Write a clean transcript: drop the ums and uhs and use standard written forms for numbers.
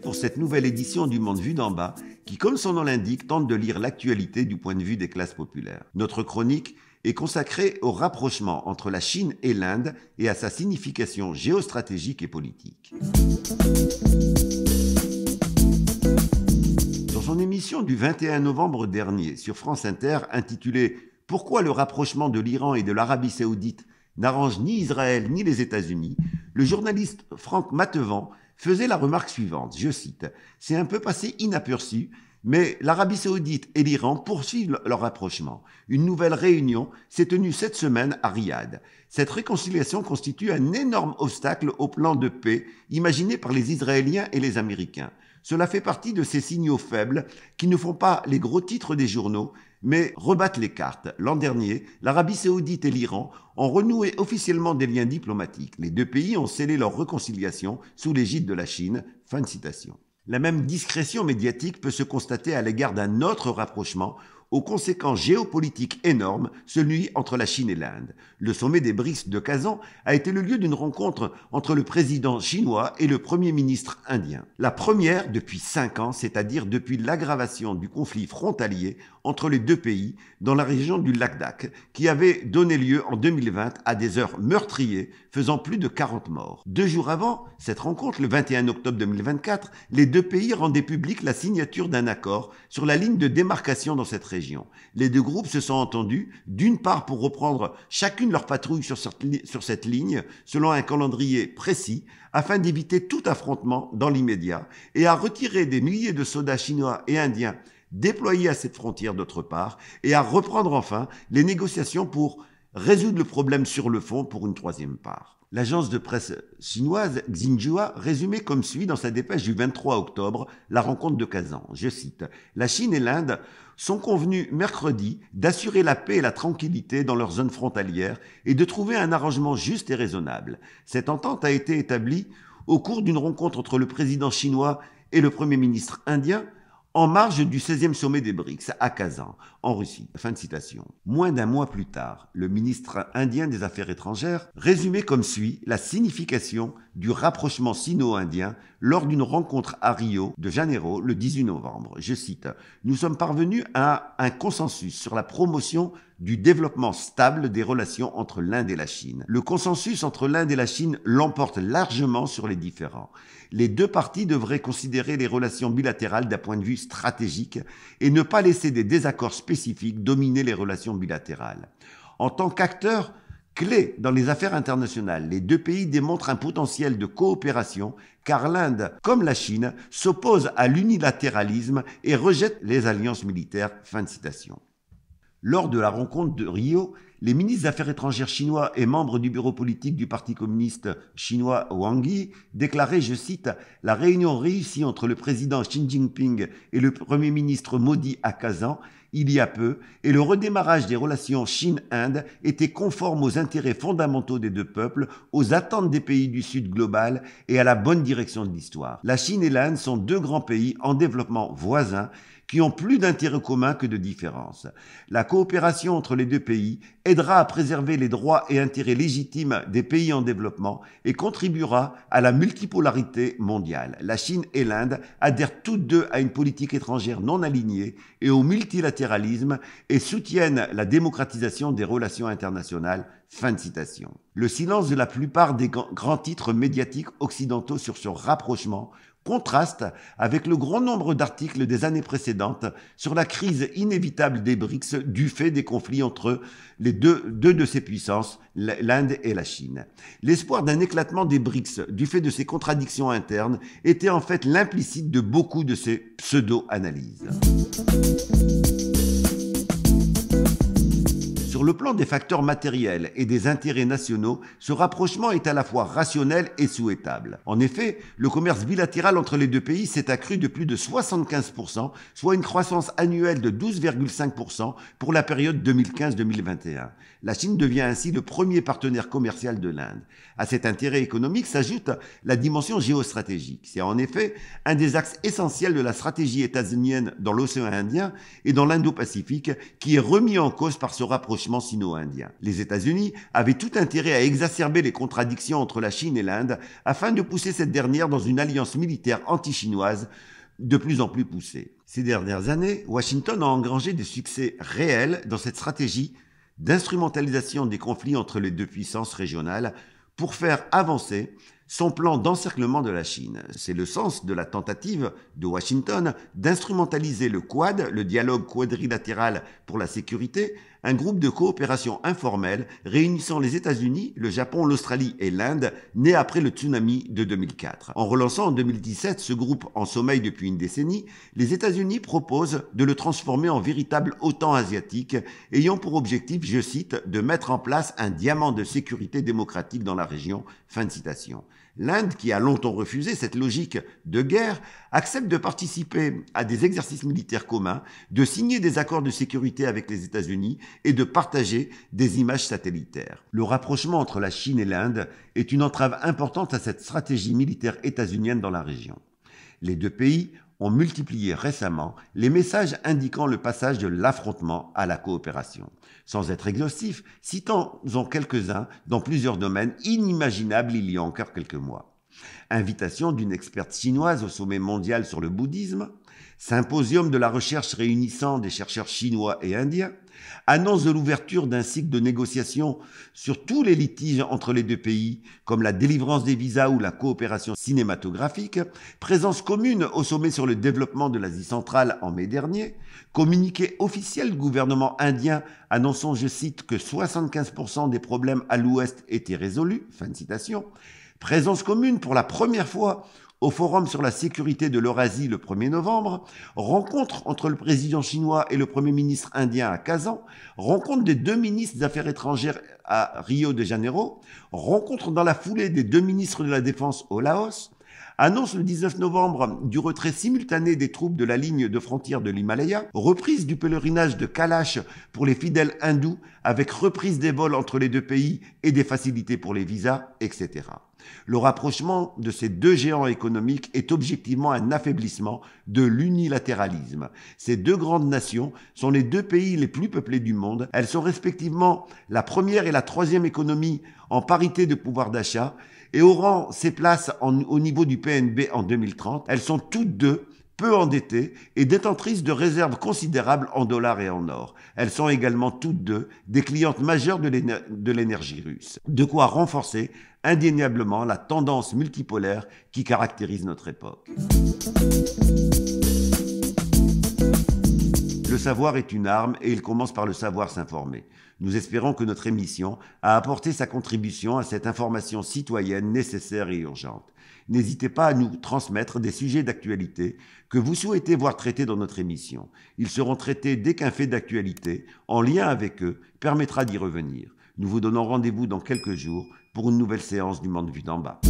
pour cette nouvelle édition du Monde vu d'en bas qui, comme son nom l'indique, tente de lire l'actualité du point de vue des classes populaires. Notre chronique est consacrée au rapprochement entre la Chine et l'Inde et à sa signification géostratégique et politique. Dans son émission du 21 novembre dernier sur France Inter intitulée « Pourquoi le rapprochement de l'Iran et de l'Arabie Saoudite n'arrange ni Israël ni les États-Unis », le journaliste Franck Matevant faisait la remarque suivante, je cite, « C'est un peu passé inaperçu, mais l'Arabie Saoudite et l'Iran poursuivent leur rapprochement. Une nouvelle réunion s'est tenue cette semaine à Riyad. Cette réconciliation constitue un énorme obstacle au plan de paix imaginé par les Israéliens et les Américains. Cela fait partie de ces signaux faibles qui ne font pas les gros titres des journaux, mais rebattent les cartes. L'an dernier, l'Arabie Saoudite et l'Iran ont renoué officiellement des liens diplomatiques. Les deux pays ont scellé leur réconciliation sous l'égide de la Chine. » Fin de citation. La même discrétion médiatique peut se constater à l'égard d'un autre rapprochement aux conséquences géopolitiques énormes, celui entre la Chine et l'Inde. Le sommet des BRICS de Kazan a été le lieu d'une rencontre entre le président chinois et le premier ministre indien. La première depuis 5 ans, c'est-à-dire depuis l'aggravation du conflit frontalier entre les deux pays dans la région du Ladakh, qui avait donné lieu en 2020 à des heurts meurtriers faisant plus de 40 morts. 2 jours avant cette rencontre, le 21 octobre 2024, les deux pays rendaient publique la signature d'un accord sur la ligne de démarcation dans cette région. Les deux groupes se sont entendus, d'une part pour reprendre chacune leur patrouille sur cette ligne, selon un calendrier précis, afin d'éviter tout affrontement dans l'immédiat, et à retirer des milliers de soldats chinois et indiens déployés à cette frontière d'autre part, et à reprendre enfin les négociations pour résoudre le problème sur le fond pour une troisième part. L'agence de presse chinoise Xinhua résumait comme suit dans sa dépêche du 23 octobre la rencontre de Kazan. Je cite, « La Chine et l'Inde sont convenus mercredi d'assurer la paix et la tranquillité dans leur zone frontalière et de trouver un arrangement juste et raisonnable. Cette entente a été établie au cours d'une rencontre entre le président chinois et le premier ministre indien en marge du 16e sommet des BRICS à Kazan, en Russie. » Fin de citation. Moins d'un mois plus tard, le ministre indien des Affaires étrangères résumait comme suit la signification du rapprochement sino-indien lors d'une rencontre à Rio de Janeiro le 18 novembre. Je cite, « Nous sommes parvenus à un consensus sur la promotion du développement stable des relations entre l'Inde et la Chine. Le consensus entre l'Inde et la Chine l'emporte largement sur les différends. Les deux parties devraient considérer les relations bilatérales d'un point de vue stratégique et ne pas laisser des désaccords spécifiques dominer les relations bilatérales. En tant qu'acteurs clés dans les affaires internationales, les deux pays démontrent un potentiel de coopération car l'Inde, comme la Chine, s'oppose à l'unilatéralisme et rejette les alliances militaires. » Fin de citation. Lors de la rencontre de Rio, les ministres des Affaires étrangères chinois et membres du bureau politique du Parti communiste chinois Wang Yi déclaraient, je cite, « La réunion réussie entre le président Xi Jinping et le premier ministre Modi à Kazan il y a peu et le redémarrage des relations Chine-Inde étaient conformes aux intérêts fondamentaux des deux peuples, aux attentes des pays du Sud global et à la bonne direction de l'histoire. La Chine et l'Inde sont deux grands pays en développement voisins qui ont plus d'intérêts communs que de différences. La coopération entre les deux pays aidera à préserver les droits et intérêts légitimes des pays en développement et contribuera à la multipolarité mondiale. La Chine et l'Inde adhèrent toutes deux à une politique étrangère non alignée et au multilatéralisme et soutiennent la démocratisation des relations internationales. » Fin de citation. Le silence de la plupart des grands titres médiatiques occidentaux sur ce rapprochement contraste avec le grand nombre d'articles des années précédentes sur la crise inévitable des BRICS du fait des conflits entre les deux de ces puissances, l'Inde et la Chine. L'espoir d'un éclatement des BRICS du fait de ces contradictions internes était en fait l'implicite de beaucoup de ces pseudo-analyses. Sur le plan des facteurs matériels et des intérêts nationaux, ce rapprochement est à la fois rationnel et souhaitable. En effet, le commerce bilatéral entre les deux pays s'est accru de plus de 75%, soit une croissance annuelle de 12,5% pour la période 2015-2021. La Chine devient ainsi le premier partenaire commercial de l'Inde. À cet intérêt économique s'ajoute la dimension géostratégique. C'est en effet un des axes essentiels de la stratégie états-unienne dans l'océan Indien et dans l'Indo-Pacifique qui est remis en cause par ce rapprochement rapprochement sino-indien. Les États-Unis avaient tout intérêt à exacerber les contradictions entre la Chine et l'Inde afin de pousser cette dernière dans une alliance militaire anti-chinoise de plus en plus poussée. Ces dernières années, Washington a engrangé des succès réels dans cette stratégie d'instrumentalisation des conflits entre les deux puissances régionales pour faire avancer son plan d'encerclement de la Chine. C'est le sens de la tentative de Washington d'instrumentaliser le Quad, le dialogue quadrilatéral pour la sécurité, un groupe de coopération informelle réunissant les États-Unis, le Japon, l'Australie et l'Inde, né après le tsunami de 2004. En relançant en 2017 ce groupe en sommeil depuis une décennie, les États-Unis proposent de le transformer en véritable OTAN asiatique, ayant pour objectif, je cite, de mettre en place un diamant de sécurité démocratique dans la région. Fin de citation. L'Inde, qui a longtemps refusé cette logique de guerre, accepte de participer à des exercices militaires communs, de signer des accords de sécurité avec les États-Unis et de partager des images satellitaires. Le rapprochement entre la Chine et l'Inde est une entrave importante à cette stratégie militaire états-unienne dans la région. Les deux pays ont multiplié récemment les messages indiquant le passage de l'affrontement à la coopération. Sans être exhaustif, citons-en quelques-uns dans plusieurs domaines inimaginables il y a encore quelques mois. Invitation d'une experte chinoise au sommet mondial sur le bouddhisme, symposium de la recherche réunissant des chercheurs chinois et indiens, annonce de l'ouverture d'un cycle de négociations sur tous les litiges entre les deux pays, comme la délivrance des visas ou la coopération cinématographique, présence commune au sommet sur le développement de l'Asie centrale en mai dernier, communiqué officiel du gouvernement indien annonçant, je cite, que 75% des problèmes à l'Ouest étaient résolus, fin de citation, présence commune pour la première fois au Forum sur la sécurité de l'Eurasie le 1er novembre, rencontre entre le président chinois et le Premier ministre indien à Kazan, rencontre des deux ministres des Affaires étrangères à Rio de Janeiro, rencontre dans la foulée des deux ministres de la Défense au Laos, annonce le 19 novembre du retrait simultané des troupes de la ligne de frontière de l'Himalaya, reprise du pèlerinage de Kailash pour les fidèles hindous avec reprise des vols entre les deux pays et des facilités pour les visas, etc. Le rapprochement de ces deux géants économiques est objectivement un affaiblissement de l'unilatéralisme. Ces deux grandes nations sont les deux pays les plus peuplés du monde. Elles sont respectivement la première et la troisième économie en parité de pouvoir d'achat et auront ces places au niveau du PNB en 2030. Elles sont toutes deux peu endettées et détentrices de réserves considérables en dollars et en or. Elles sont également toutes deux des clientes majeures de l'énergie russe. De quoi renforcer indéniablement la tendance multipolaire qui caractérise notre époque. Le savoir est une arme et il commence par le savoir s'informer. Nous espérons que notre émission a apporté sa contribution à cette information citoyenne nécessaire et urgente. N'hésitez pas à nous transmettre des sujets d'actualité que vous souhaitez voir traités dans notre émission. Ils seront traités dès qu'un fait d'actualité, en lien avec eux, permettra d'y revenir. Nous vous donnons rendez-vous dans quelques jours pour une nouvelle séance du Monde vu d'en bas.